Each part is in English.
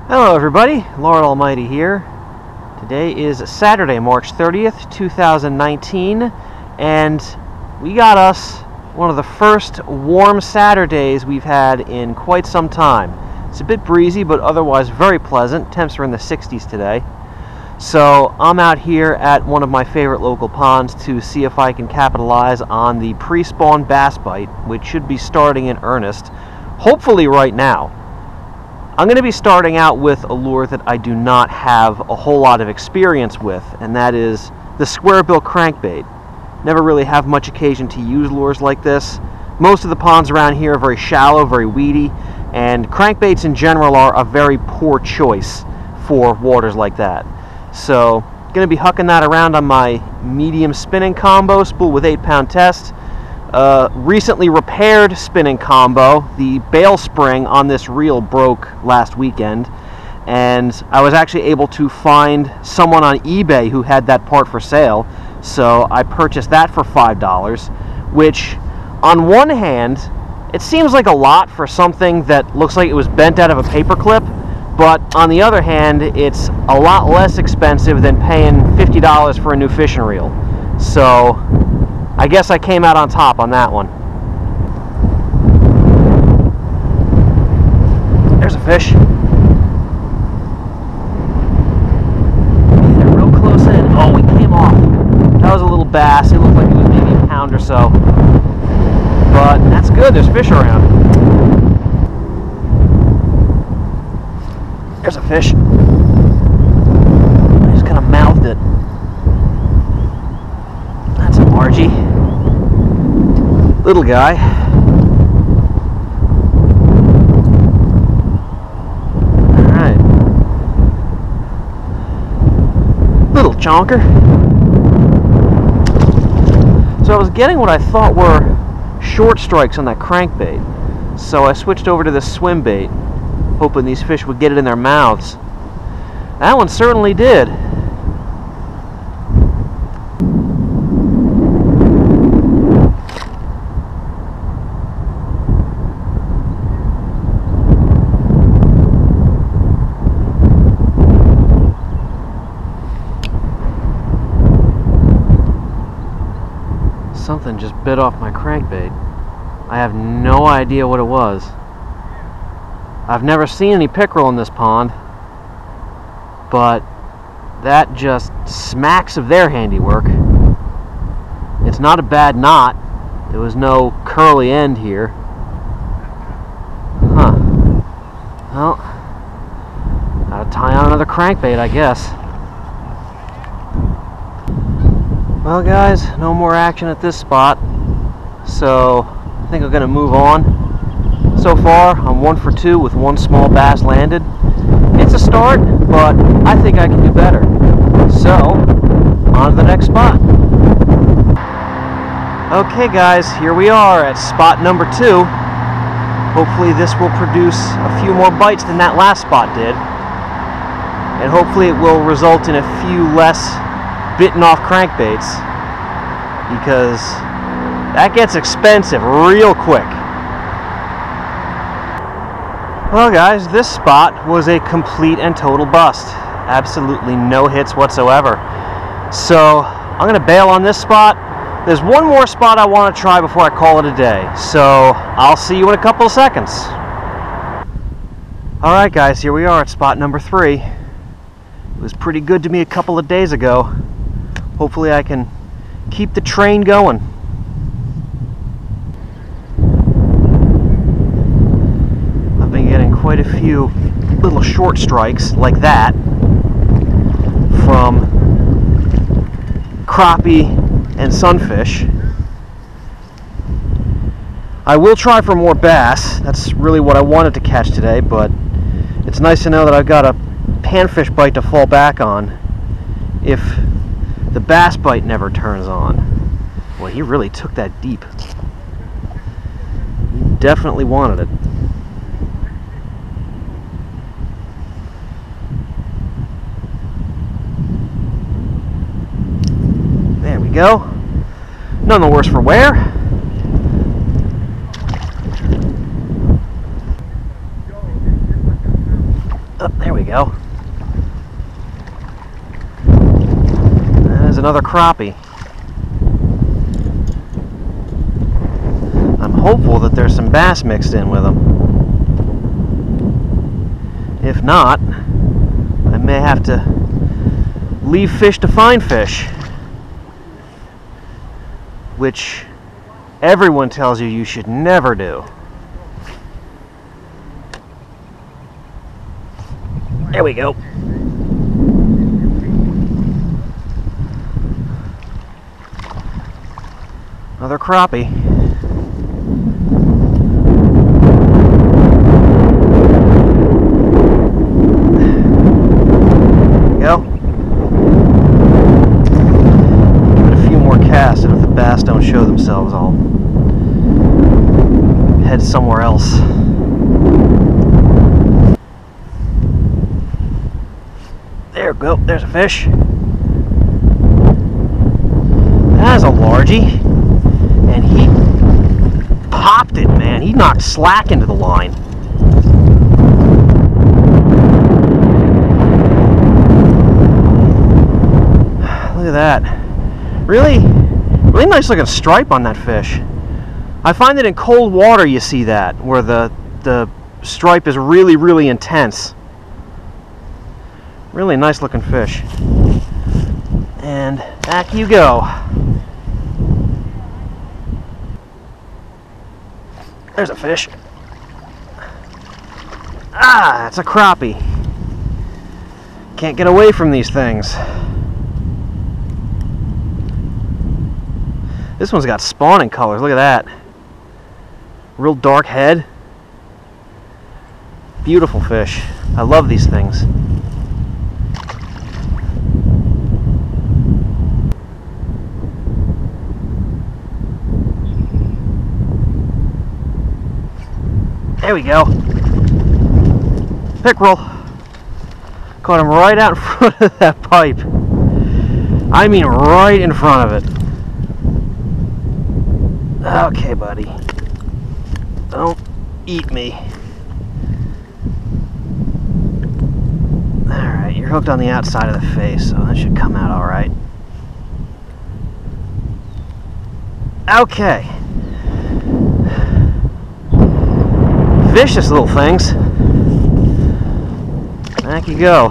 Hello everybody, Lord Almighty here. Today is Saturday, March 30th, 2019, and we got us one of the first warm Saturdays we've had in quite some time. It's a bit breezy, but otherwise very pleasant. Temps are in the 60s today. So I'm out here at one of my favorite local ponds to see if I can capitalize on the pre-spawn bass bite, which should be starting in earnest, hopefully right now. I'm going to be starting out with a lure that I do not have a whole lot of experience with, and that is the square bill crankbait. Never really have much occasion to use lures like this. Most of the ponds around here are very shallow, very weedy, and crankbaits in general are a very poor choice for waters like that. So, going to be hucking that around on my medium spinning combo, spool with 8-pound test. Recently repaired spinning combo. The bail spring on this reel broke last weekend, and I was actually able to find someone on eBay who had that part for sale, so I purchased that for $5, which on one hand it seems like a lot for something that looks like it was bent out of a paper clip, but on the other hand it's a lot less expensive than paying $50 for a new fishing reel. So I guess I came out on top on that one. There's a fish. They're real close in. Oh, we came off. That was a little bass. It looked like it was maybe a pound or so. But that's good. There's fish around. There's a fish. I just kind of mouthed it. That's a margie. Little guy. Alright. Little chonker. So I was getting what I thought were short strikes on that crankbait. So I switched over to this swim bait, hoping these fish would get it in their mouths. That one certainly did. Something just bit off my crankbait. I have no idea what it was. I've never seen any pickerel in this pond, but that just smacks of their handiwork. It's not a bad knot. There was no curly end here. Huh. Well, gotta tie on another crankbait, I guess. Well guys, no more action at this spot, so I think I'm going to move on. So far, I'm 1 for 2 with one small bass landed. It's a start, but I think I can do better. So, on to the next spot. Okay guys, here we are at spot number 2. Hopefully this will produce a few more bites than that last spot did. And hopefully it will result in a few less bitten off crankbaits, because that gets expensive real quick. Well guys, this spot was a complete and total bust. Absolutely no hits whatsoever. So I'm going to bail on this spot. There's one more spot I want to try before I call it a day, so I'll see you in a couple of seconds. Alright guys, here we are at spot number 3. It was pretty good to me a couple of days ago. Hopefully I can keep the train going. I've been getting quite a few little short strikes like that from crappie and sunfish. I will try for more bass. That's really what I wanted to catch today, but it's nice to know that I've got a panfish bite to fall back on if the bass bite never turns on. Well, he really took that deep. He definitely wanted it. There we go. None the worse for wear. Oh, there we go. There's another crappie. I'm hopeful that there's some bass mixed in with them. If not, I may have to leave fish to find fish, which everyone tells you should never do. There we go. Another crappie. There we go. Give it a few more casts, and if the bass don't show themselves, I'll head somewhere else. There we go, there's a fish. That's a largie. And he popped it, man. He knocked slack into the line. Look at that. Really nice looking stripe on that fish. I find that in cold water you see that, where the stripe is really intense. Really nice looking fish. And back you go. There's a fish. Ah, it's a crappie. Can't get away from these things. This one's got spawning colors. Look at that. Real dark head. Beautiful fish. I love these things. There we go. Pickerel. Caught him right out in front of that pipe. I mean right in front of it. Okay, buddy. Don't eat me. Alright, you're hooked on the outside of the face, so that should come out alright. Okay. Vicious little things. Back you go.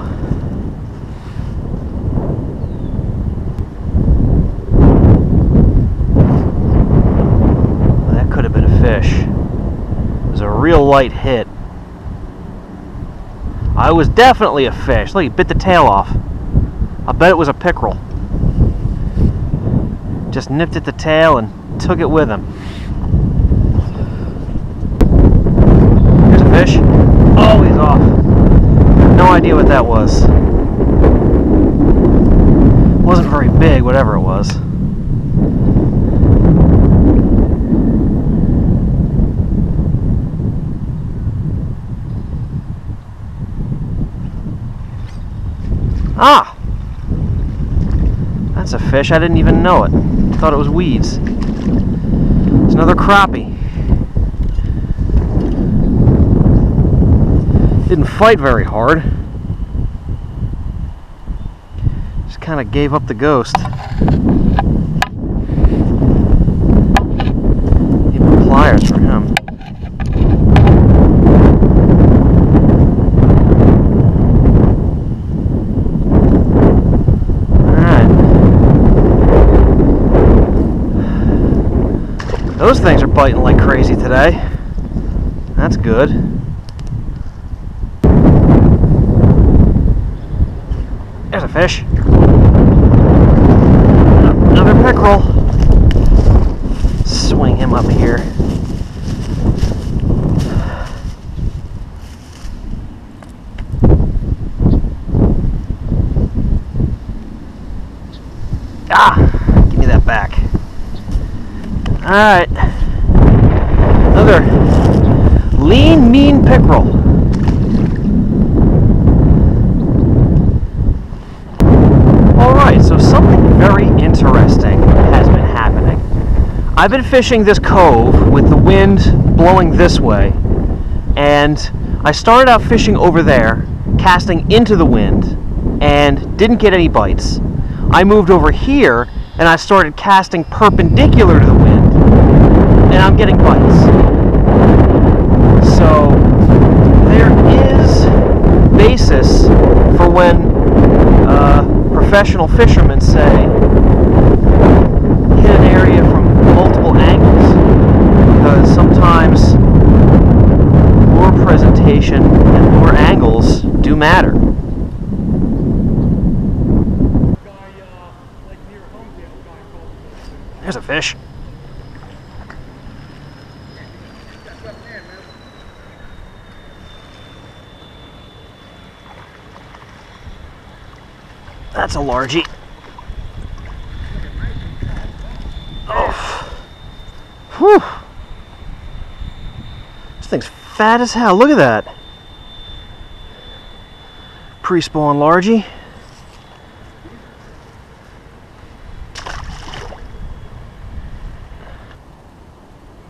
That could have been a fish. It was a real light hit. I was definitely a fish. Look, he bit the tail off. I bet it was a pickerel. Just nipped at the tail and took it with him. Fish. Oh, he's off. No idea what that was. Wasn't very big, whatever it was. Ah! That's a fish. I didn't even know it. Thought it was weeds. It's another crappie. Didn't fight very hard. Just kind of gave up the ghost. Even pliers for him. Alright. Those things are biting like crazy today. That's good. There's a fish. Another pickerel. Swing him up here. Ah! Give me that back. Alright. Another lean, mean pickerel. So something very interesting has been happening. I've been fishing this cove with the wind blowing this way, and I started out fishing over there, casting into the wind and didn't get any bites. I moved over here and I started casting perpendicular to the wind, and I'm getting bites. So there is basis for when professional fishermen say hit an area from multiple angles, because sometimes lure presentation and lure angles do matter. There's a fish. That's a largie. Oh. Whew. This thing's fat as hell. Look at that. Pre-spawn largie.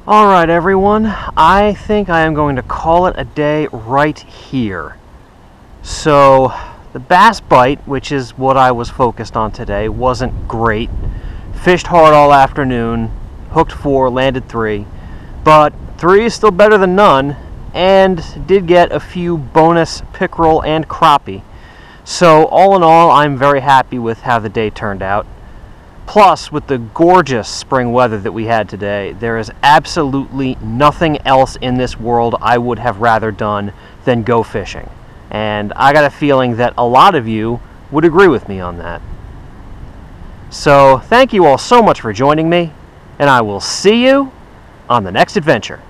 Alright everyone, I think I am going to call it a day right here. So, the bass bite, which is what I was focused on today, wasn't great. Fished hard all afternoon, hooked 4, landed 3. But 3 is still better than none, and did get a few bonus pickerel and crappie. So all in all, I'm very happy with how the day turned out. Plus, with the gorgeous spring weather that we had today, there is absolutely nothing else in this world I would have rather done than go fishing. And I got a feeling that a lot of you would agree with me on that. So, thank you all so much for joining me, and I will see you on the next adventure.